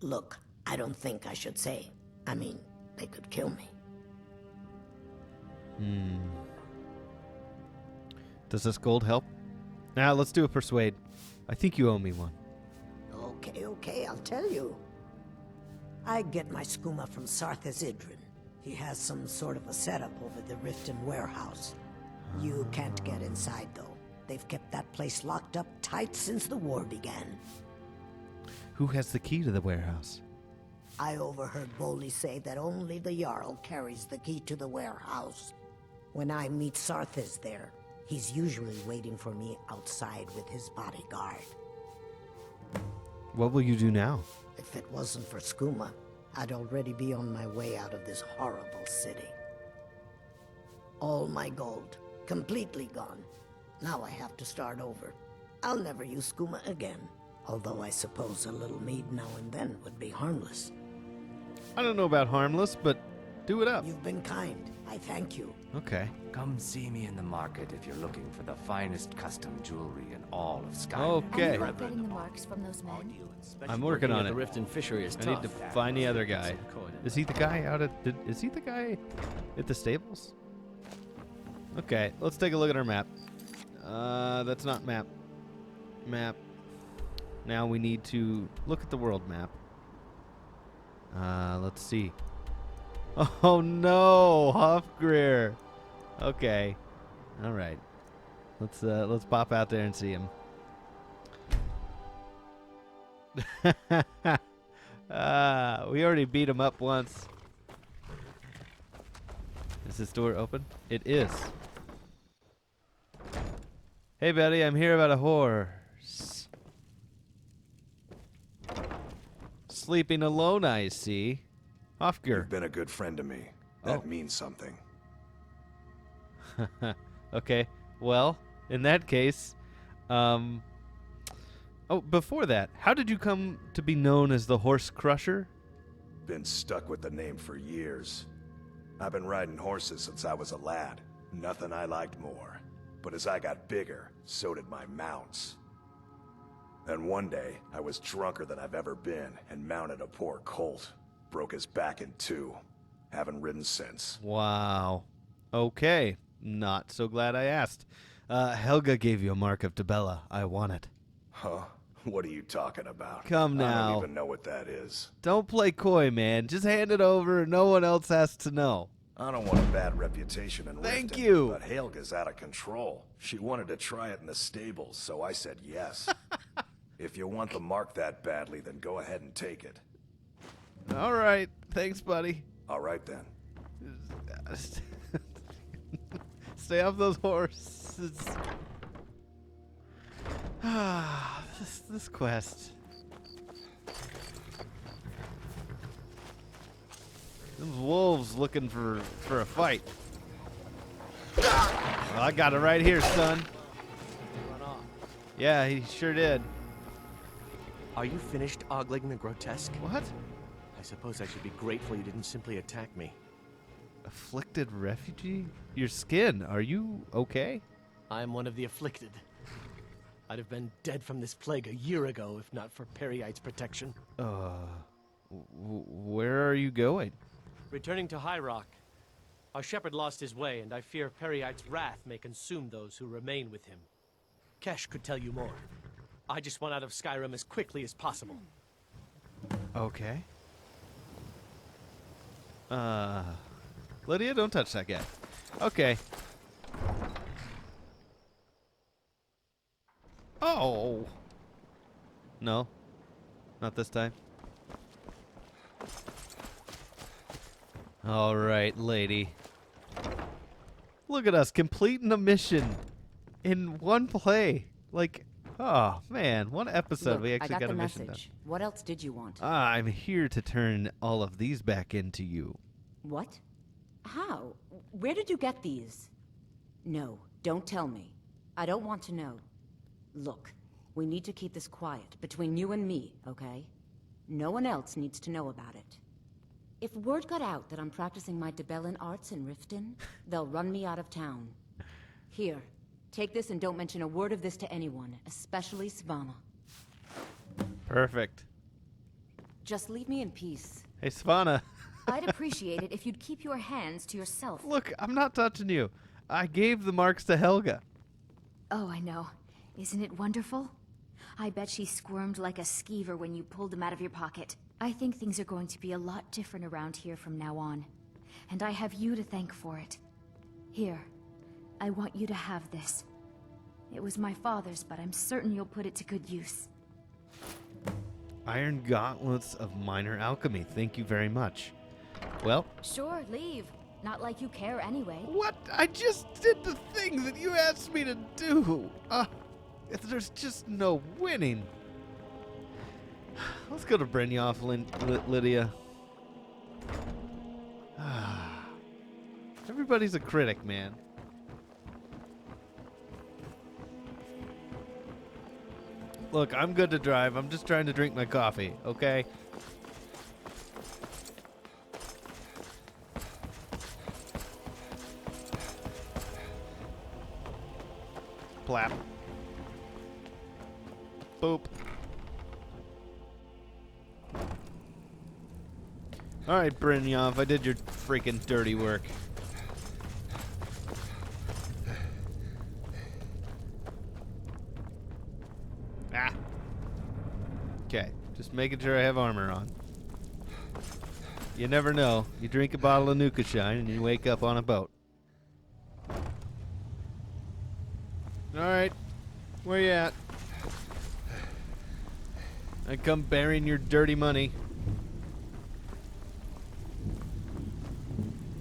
Look, I don't think I should say. I mean, they could kill me. Does this gold help? Now, let's do a persuade. I think you owe me one. Okay, I'll tell you. I get my skooma from Sarthas Idrin. He has some sort of a setup over the Riften warehouse. You can't get inside, though. They've kept that place locked up tight since the war began. Who has the key to the warehouse? I overheard Bolly say that only the Jarl carries the key to the warehouse. When I meet Sarthas there, he's usually waiting for me outside with his bodyguard. What will you do now? If it wasn't for skooma, I'd already be on my way out of this horrible city. All my gold, completely gone. Now I have to start over. I'll never use skooma again, although I suppose a little mead now and then would be harmless. I don't know about harmless, but do it up. You've been kind. I thank you. Okay. Come see me in the market if you're looking for the finest custom jewelry in all of Skyrim. Okay. Are you not getting the marks from those men? I'm working on at it. the Riften fishery is I tough. need to find the other guy. Is he the guy out at the? Is he the guy at the stables? Okay, let's take a look at our map. That's not map. Map. Now we need to look at the world map. Let's see. Oh no, Hofgrir. Okay. All right. Let's pop out there and see him. We already beat him up once. Is this door open? It is. Hey buddy, I'm here about a horse. Sleeping alone, I see. Hofgir. You've been a good friend to me. That means something. Okay, well, in that case, oh, before that, how did you come to be known as the Horse Crusher? Been stuck with the name for years. I've been riding horses since I was a lad. Nothing I liked more. But as I got bigger, so did my mounts. Then one day, I was drunker than I've ever been and mounted a poor colt. Broke his back in two. Haven't ridden since. Wow. Okay. Not so glad I asked. Helga gave you a mark of Tabella. I want it. Huh? What are you talking about? Come I now. don't even know what that is. Don't play coy, man. Just hand it over and no one else has to know. I don't want a bad reputation in Thank Riften, you. But Helga's out of control. She wanted to try it in the stables, so I said yes. If you want the mark that badly, then go ahead and take it. All right. Thanks, buddy. All right, then. Stay off those horses. This quest. Those wolves looking for a fight. Well, I got it right here, son. Run off. Yeah, he sure did. Are you finished ogling the grotesque? What? I suppose I should be grateful you didn't simply attack me. Afflicted refugee? Your skin, are you okay? I'm one of the afflicted. I'd have been dead from this plague a year ago if not for Periite's protection. Where are you going? Returning to High Rock. Our shepherd lost his way, and I fear Periite's wrath may consume those who remain with him. Kesh could tell you more. I just want out of Skyrim as quickly as possible. Okay. Lydia, don't touch that guy. Okay. Oh. No. Not this time. All right, lady. Look at us completing a mission in one play. Like, oh, man, one episode Look, we actually I got a the mission message. What else did you want? done. I'm here to turn all of these back into you. What? How? Where did you get these? No, don't tell me. I don't want to know. Look, we need to keep this quiet, between you and me, okay? No one else needs to know about it. If word got out that I'm practicing my Debellan arts in Riften, they'll run me out of town. Here, take this and don't mention a word of this to anyone, especially Svanna. Perfect. Just leave me in peace. Hey, Svanna. I'd appreciate it if you'd keep your hands to yourself. Look, I'm not touching you. I gave the marks to Helga. Oh, I know. Isn't it wonderful? I bet she squirmed like a skeever when you pulled them out of your pocket. I think things are going to be a lot different around here from now on. And I have you to thank for it. Here, I want you to have this. It was my father's, but I'm certain you'll put it to good use. Iron gauntlets of minor alchemy. Thank you very much. Well. Sure, leave. Not like you care anyway. What? I just did the thing that you asked me to do. There's just no winning. Let's go to Brynjolf, Lydia. Everybody's a critic, man. Look, I'm good to drive. I'm just trying to drink my coffee, okay? Plap. Boop. Alright, Brynjolf, I did your freaking dirty work. Ah. Okay, just making sure I have armor on. You never know. You drink a bottle of Nuka Shine and you wake up on a boat. Alright, where you at? I come burying your dirty money.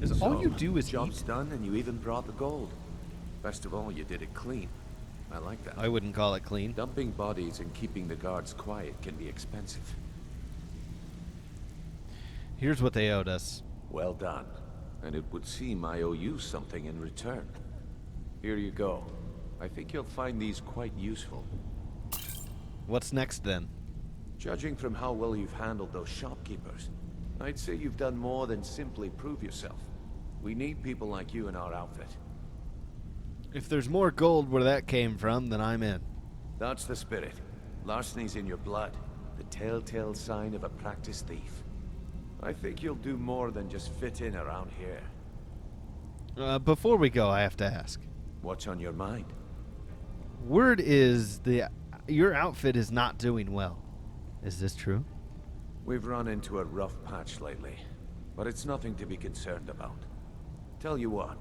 Is all you do is job's done, and you even brought the gold. Best of all, you did it clean. I like that. I wouldn't call it clean. Dumping bodies and keeping the guards quiet can be expensive. Here's what they owed us. Well done. And it would seem I owe you something in return. Here you go. I think you'll find these quite useful. What's next then? Judging from how well you've handled those shopkeepers, I'd say you've done more than simply prove yourself. We need people like you in our outfit. If there's more gold where that came from, then I'm in. That's the spirit. Larceny's in your blood. The telltale sign of a practiced thief. I think you'll do more than just fit in around here. Before we go, I have to ask. What's on your mind? Word is your outfit is not doing well. Is this true? We've run into a rough patch lately, but it's nothing to be concerned about. Tell you what,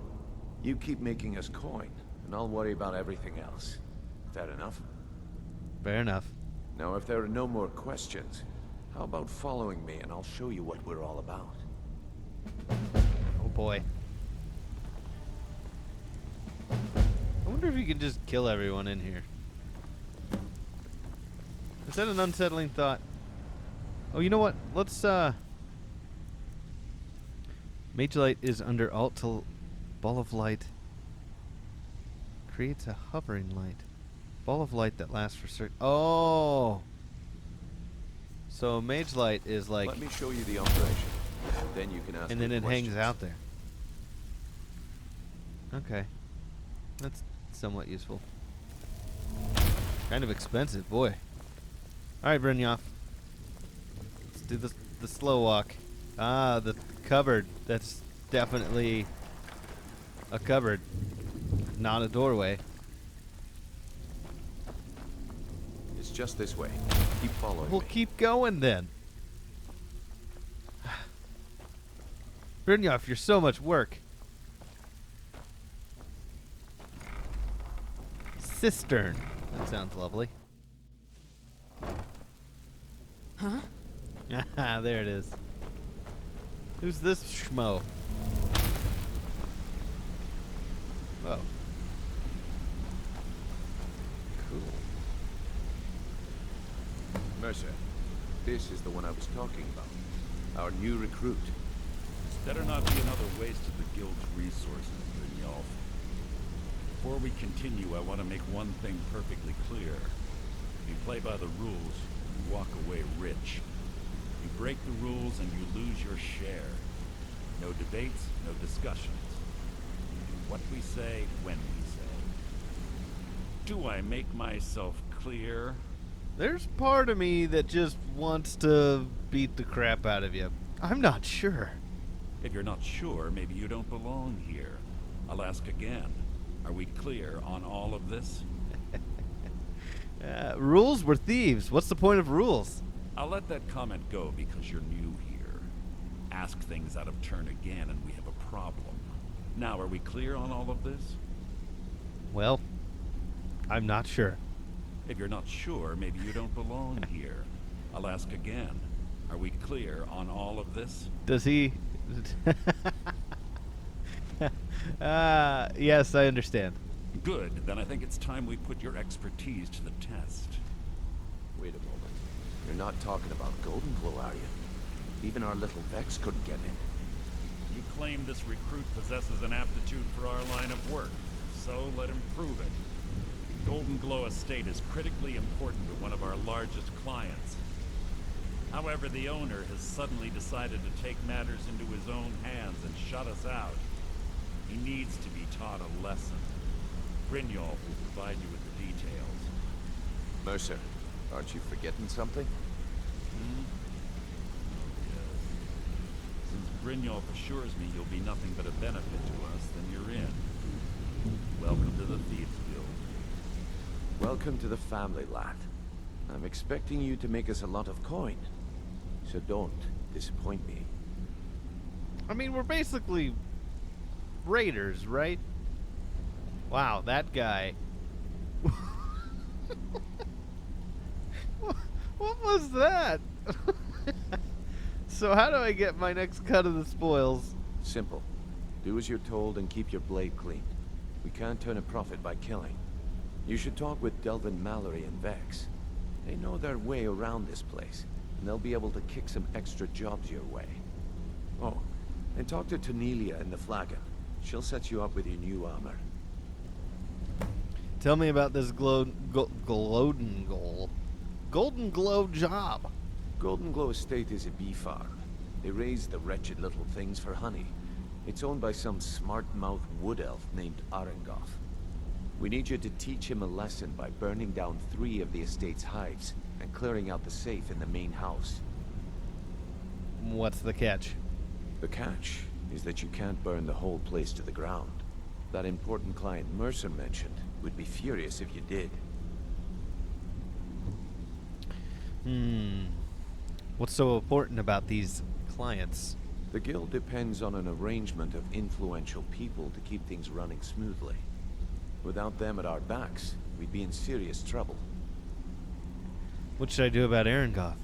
you keep making us coin, and I'll worry about everything else. Fair enough? Fair enough. Now, if there are no more questions, how about following me and I'll show you what we're all about? Oh boy. I wonder if you can just kill everyone in here. Is that an unsettling thought? Oh, you know what? Let's, Mage Light is under Alt to Ball of Light. Creates a hovering light. Ball of light that lasts for certain... Oh! So Mage Light is like... Let me show you the operation. Then you can ask and then it questions. hangs out there. Okay. That's somewhat useful. Kind of expensive, boy. Alright, Brynjolf. Let's do the slow walk. Ah, the cupboard. That's definitely a cupboard, not a doorway. It's just this way. Keep following We'll me. keep going then. Brynjolf, you're so much work. Cistern. That sounds lovely. Huh? Ah, there it is. Who's this schmo? Oh. Cool. Mercer, this is the one I was talking about. Our new recruit. It's better not be another waste of the guild's resources, Brynjolf. Before we continue, I want to make one thing perfectly clear. If you play by the rules, you walk away rich. You break the rules and you lose your share. No debates, no discussions. We do what we say, when we say. Do I make myself clear? There's part of me that just wants to beat the crap out of you. I'm not sure. If you're not sure, maybe you don't belong here. I'll ask again. Are we clear on all of this? Rules were thieves. What's the point of rules? I'll let that comment go because you're new here. Ask things out of turn again and we have a problem. Now, are we clear on all of this? Well, I'm not sure. If you're not sure, maybe you don't belong here. I'll ask again. Are we clear on all of this? Does he... yes, I understand. Good. Then I think it's time we put your expertise to the test. Wait a moment. You're not talking about Golden Glow, are you? Even our little Vex couldn't get in. You claim this recruit possesses an aptitude for our line of work, so let him prove it. Golden Glow Estate is critically important to one of our largest clients. However, the owner has suddenly decided to take matters into his own hands and shut us out. He needs to be taught a lesson. Brynjolf will provide you with Mercer, aren't you forgetting something? Since Brynjolf assures me you'll be nothing but a benefit to us, then you're in. Welcome to the Thieves Guild. Welcome to the family, lad. I'm expecting you to make us a lot of coin, so don't disappoint me. I mean, we're basically raiders, right? Wow, that guy. What was that? So how do I get my next cut of the spoils? Simple. Do as you're told and keep your blade clean. We can't turn a profit by killing. You should talk with Delvin Mallory and Vex. They know their way around this place, and they'll be able to kick some extra jobs your way. Oh, and talk to Tanelia in the Flagon. She'll set you up with your new armor. Tell me about this Golden Glow job. Golden Glow Estate is a bee farm. They raise the wretched little things for honey. It's owned by some smart-mouthed wood elf named Arengoth. We need you to teach him a lesson by burning down 3 of the estate's hives and clearing out the safe in the main house. What's the catch? The catch is that you can't burn the whole place to the ground. That important client Mercer mentioned would be furious if you did. What's so important about these clients? The guild depends on an arrangement of influential people to keep things running smoothly. Without them at our backs, we'd be in serious trouble. What should I do about Arengoth?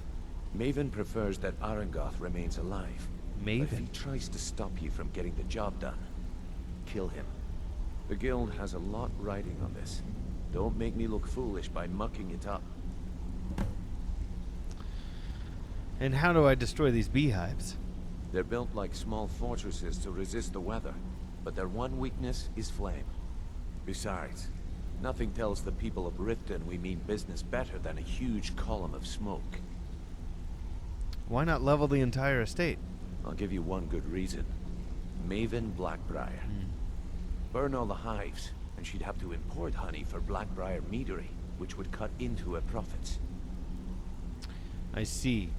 Maven prefers that Arengoth remains alive. Maven? But if he tries to stop you from getting the job done, kill him. The guild has a lot riding on this. Don't make me look foolish by mucking it up. And how do I destroy these beehives? They're built like small fortresses to resist the weather, but their one weakness is flame. Besides, nothing tells the people of Riften we mean business better than a huge column of smoke. Why not level the entire estate? I'll give you one good reason. Maven Blackbriar. Burn all the hives, and she'd have to import honey for Blackbriar meadery, which would cut into her profits. I see.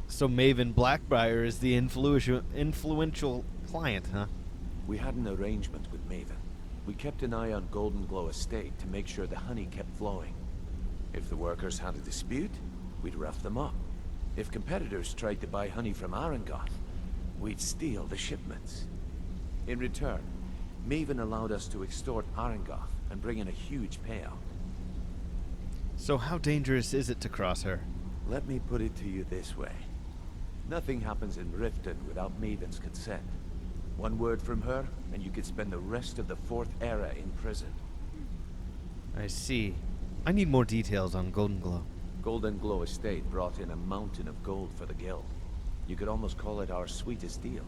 So Maven Blackbriar is the influential client, huh? We had an arrangement with Maven. We kept an eye on Golden Glow Estate to make sure the honey kept flowing. If the workers had a dispute, we'd rough them up. If competitors tried to buy honey from Arengoth, we'd steal the shipments. In return, Maven allowed us to extort Arengoth and bring in a huge payout. So how dangerous is it to cross her? Let me put it to you this way. Nothing happens in Riften without Maven's consent. One word from her, and you could spend the rest of the 4th era in prison. I see. I need more details on Golden Glow. Golden Glow Estate brought in a mountain of gold for the guild. You could almost call it our sweetest deal.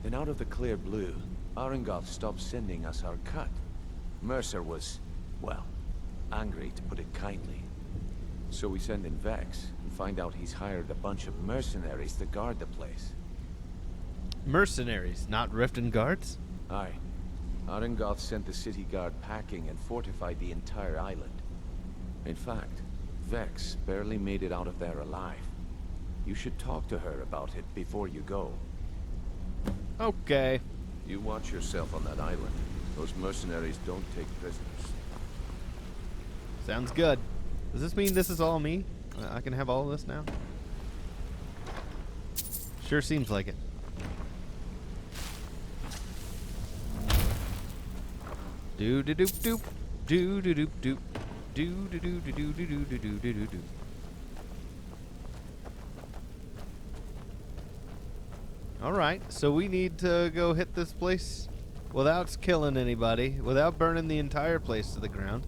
Then out of the clear blue, Arengoth stopped sending us our cut. Mercer was, well, angry to put it kindly. So we send in Vex and find out he's hired a bunch of mercenaries to guard the place. Mercenaries, not Riften guards? Aye. Arengoth sent the city guard packing and fortified the entire island. In fact, Vex barely made it out of there alive. You should talk to her about it before you go. Okay. You watch yourself on that island. Those mercenaries don't take prisoners. Sounds good. Does this mean this is all me? I can have all this now? Sure seems like it. Do do doop doop. Do do doop doop. Do do do do do do do do do do do. Alright, so we need to go hit this place without killing anybody, without burning the entire place to the ground.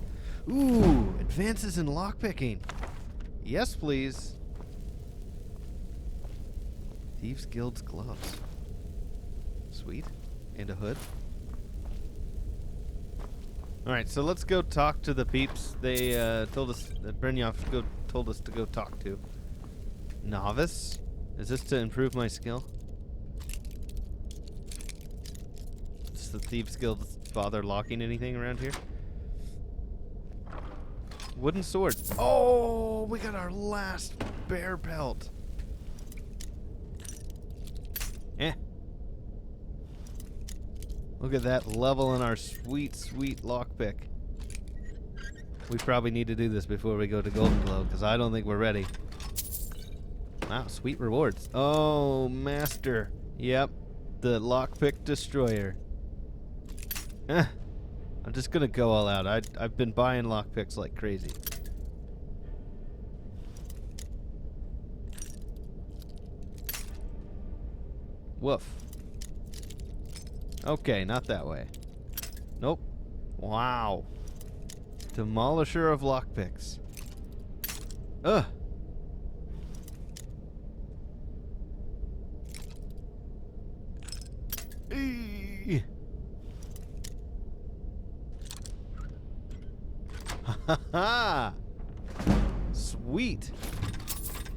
Ooh, advances in lockpicking. Yes, please. Thieves Guild's gloves. Sweet. And a hood. Alright, so let's go talk to the peeps. They told us that Brynjolf told us to go talk to. Novice? Is this to improve my skill? Does the Thieves Guild bother locking anything around here? Wooden sword. Oh, we got our last bear pelt. Look at that, level in our sweet, sweet lockpick. We probably need to do this before we go to Golden Glow, because I don't think we're ready. Wow, sweet rewards. Oh, master. Yep, the lockpick destroyer. I'm just gonna go all out. I've been buying lockpicks like crazy. Woof. Okay, not that way. Nope. Wow. Demolisher of lockpicks. Ugh. Eee. Ha ha ha! Sweet.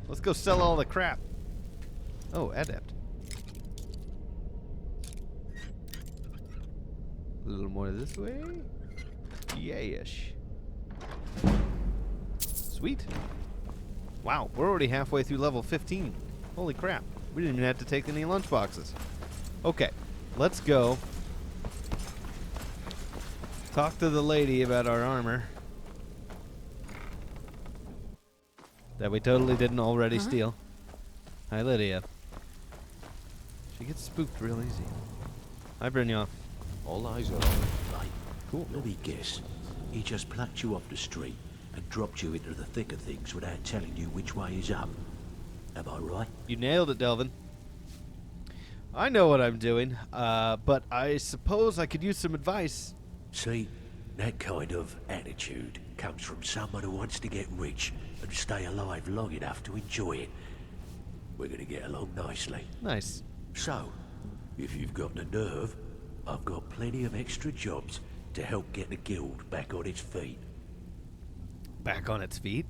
Let's go sell all the crap. Oh, adept. A little more this way. Yayish. Sweet. Wow, we're already halfway through level 15. Holy crap. We didn't even have to take any lunch boxes. Okay, let's go talk to the lady about our armor that we totally didn't already steal. Hi, Lydia. She gets spooked real easy. Hi, Brynjolf. All eyes are on you, mate. Cool. Let me guess. He just plucked you off the street and dropped you into the thick of things without telling you which way is up. Am I right? You nailed it, Delvin. I know what I'm doing, but I suppose I could use some advice. See, that kind of attitude comes from someone who wants to get rich and stay alive long enough to enjoy it. We're gonna get along nicely. Nice. So, if you've got the nerve, I've got plenty of extra jobs to help get the guild back on its feet. Back on its feet?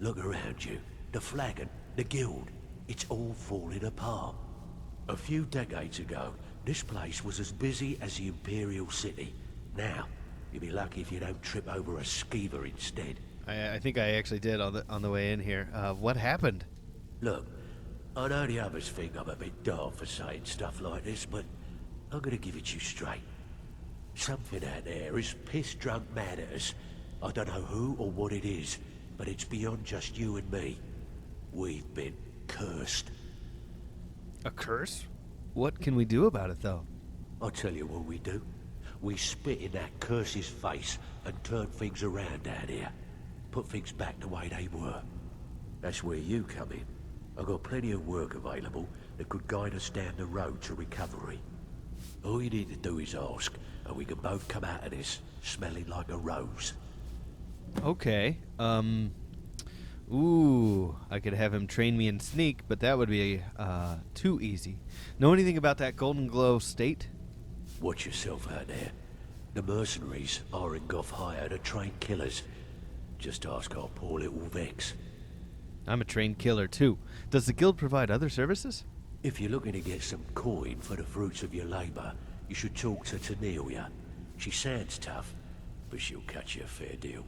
Look around you. The flagon, the guild, it's all falling apart. A few decades ago, this place was as busy as the Imperial City. Now, you'll be lucky if you don't trip over a skeever instead. I think I actually did on the way in here. What happened? Look, I know the others think I'm a bit daft for saying stuff like this, but I'm gonna give it you straight. Something out there is piss-drunk mad at us. I don't know who or what it is, but it's beyond just you and me. We've been cursed. A curse? What can we do about it, though? I'll tell you what we do. We spit in that curse's face and turn things around down here. Put things back the way they were. That's where you come in. I've got plenty of work available that could guide us down the road to recovery. All you need to do is ask, and we can both come out of this smelling like a rose. Okay. Ooh, I could have him train me in sneak, but that would be too easy. Know anything about that Golden Glow state? Watch yourself out there. The mercenaries are in Goth hire to train killers. Just ask our poor little Vex. I'm a trained killer, too. Does the guild provide other services? If you're looking to get some coin for the fruits of your labor, you should talk to Tanelia. She sounds tough, but she'll cut you a fair deal.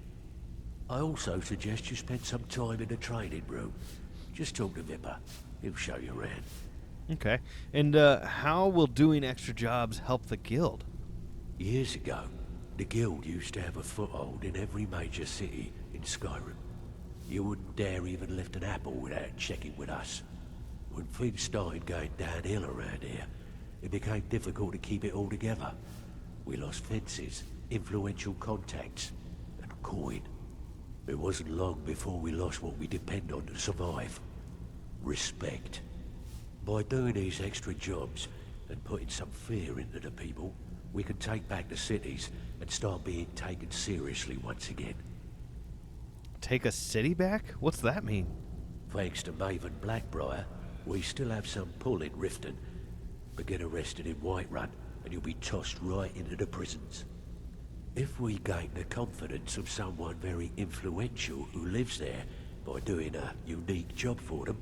I also suggest you spend some time in the training room. Just talk to Vipper. He'll show you around. Okay. And how will doing extra jobs help the guild? Years ago, the guild used to have a foothold in every major city in Skyrim. You wouldn't dare even lift an apple without checking with us. When things started going downhill around here, it became difficult to keep it all together. We lost fences, influential contacts, and coin. It wasn't long before we lost what we depend on to survive. Respect. By doing these extra jobs and putting some fear into the people, we can take back the cities and start being taken seriously once again. Take a city back? What's that mean? Thanks to Maven Blackbriar, we still have some pull in Riften. But get arrested in Whiterun, and you'll be tossed right into the prisons. If we gain the confidence of someone very influential who lives there by doing a unique job for them,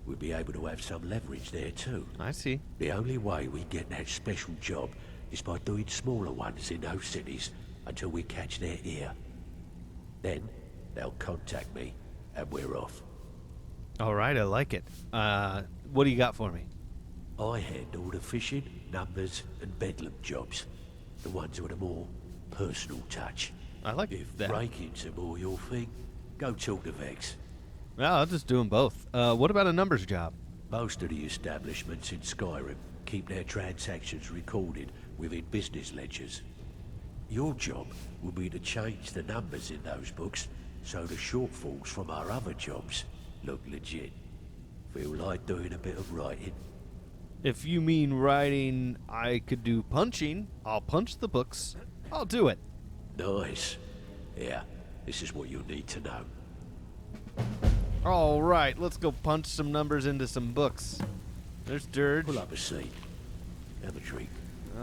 we'll be able to have some leverage there too. I see. The only way we get that special job is by doing smaller ones in those cities until we catch their ear. Then, They'll contact me, and we're off. All right, I like it. What do you got for me? I handle the fishing, numbers, and bedlam jobs. The ones with a more personal touch. I like If that. break-ins are more your thing, go talk to Vex. Well, I'll just do them both. What about a numbers job? Most of the establishments in Skyrim keep their transactions recorded within business ledgers. Your job will be to change the numbers in those books so the shortfalls from our other jobs look legit. Feel like doing a bit of writing? If you mean writing, I could do punching. I'll punch the books. I'll do it. Nice. Yeah, this is what you'll need to know. All right, let's go punch some numbers into some books. There's Dirge. Pull up a seat. Have a drink.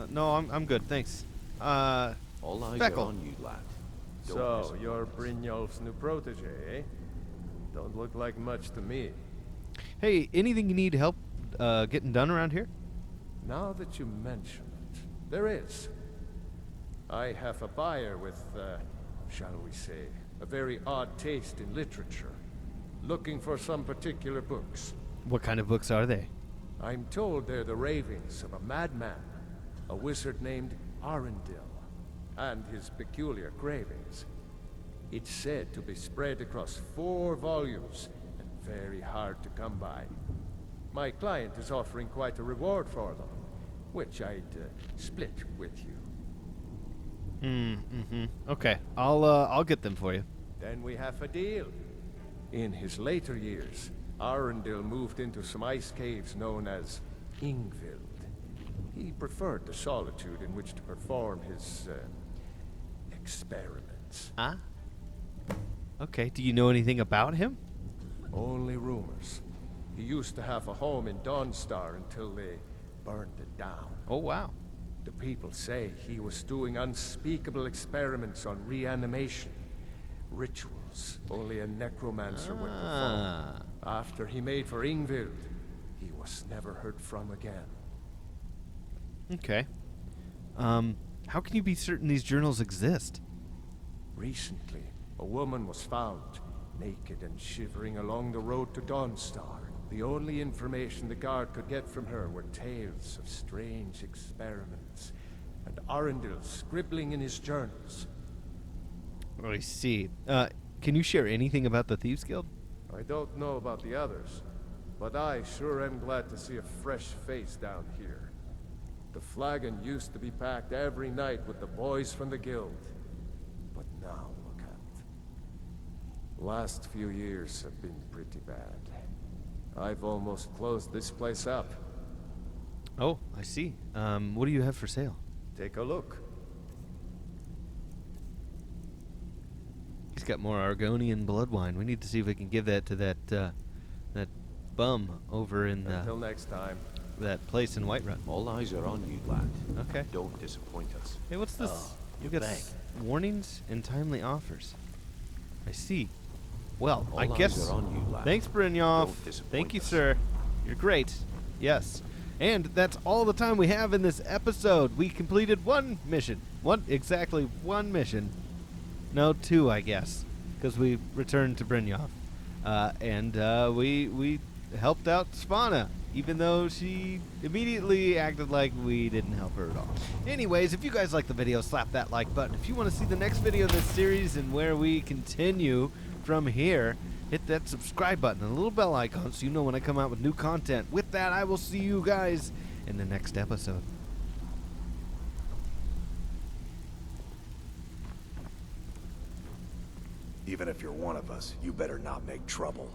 No, I'm good, thanks. All eyes Beckle. are on you, lad. So, you're Brynjolf's new protege, eh? Don't look like much to me. Hey, anything you need help getting done around here? Now that you mention it, there is. I have a buyer with, shall we say, a very odd taste in literature. Looking for some particular books. What kind of books are they? I'm told they're the ravings of a madman, a wizard named Arundel, and his peculiar cravings. It's said to be spread across 4 volumes, and very hard to come by. My client is offering quite a reward for them, which I'd split with you. Okay, I'll get them for you. Then we have a deal. In his later years, Arundel moved into some ice caves known as Ingvild. He preferred the solitude in which to perform his experiments. Ah? Okay, do you know anything about him? Only rumors. He used to have a home in Dawnstar until they burned it down. Oh, wow. The people say he was doing unspeakable experiments on reanimation. Rituals only a necromancer would perform. After he made for Ingvild, he was never heard from again. Okay. How can you be certain these journals exist? Recently, a woman was found, naked and shivering along the road to Dawnstar. The only information the guard could get from her were tales of strange experiments, and Arundel scribbling in his journals. I see. Can you share anything about the Thieves Guild? I don't know about the others, but I sure am glad to see a fresh face down here. The flagon used to be packed every night with the boys from the guild, but now look at it. Last few years have been pretty bad. I've almost closed this place up. Oh, I see. What do you have for sale? Take a look. He's got more Argonian blood wine. We need to see if we can give that to that bum over in Until next time. that place in Whiterun. All eyes are on you, lad. Okay. Don't disappoint us. Hey, what's this? You're You got back. warnings and timely offers. I see. Well, All I eyes guess. are on you, lad. Thanks, Brynjolf. Don't disappoint Thank you, us. sir. You're great. Yes. And that's all the time we have in this episode. We completed one mission. Exactly one mission. No, 2, I guess, because we returned to Brynjolf. And we helped out Spana, even though she immediately acted like we didn't help her at all. Anyways, if you guys like the video, slap that like button. If you want to see the next video in this series and where we continue from here, hit that subscribe button and a little bell icon so you know when I come out with new content. With that, I will see you guys in the next episode. Even if you're one of us, you better not make trouble.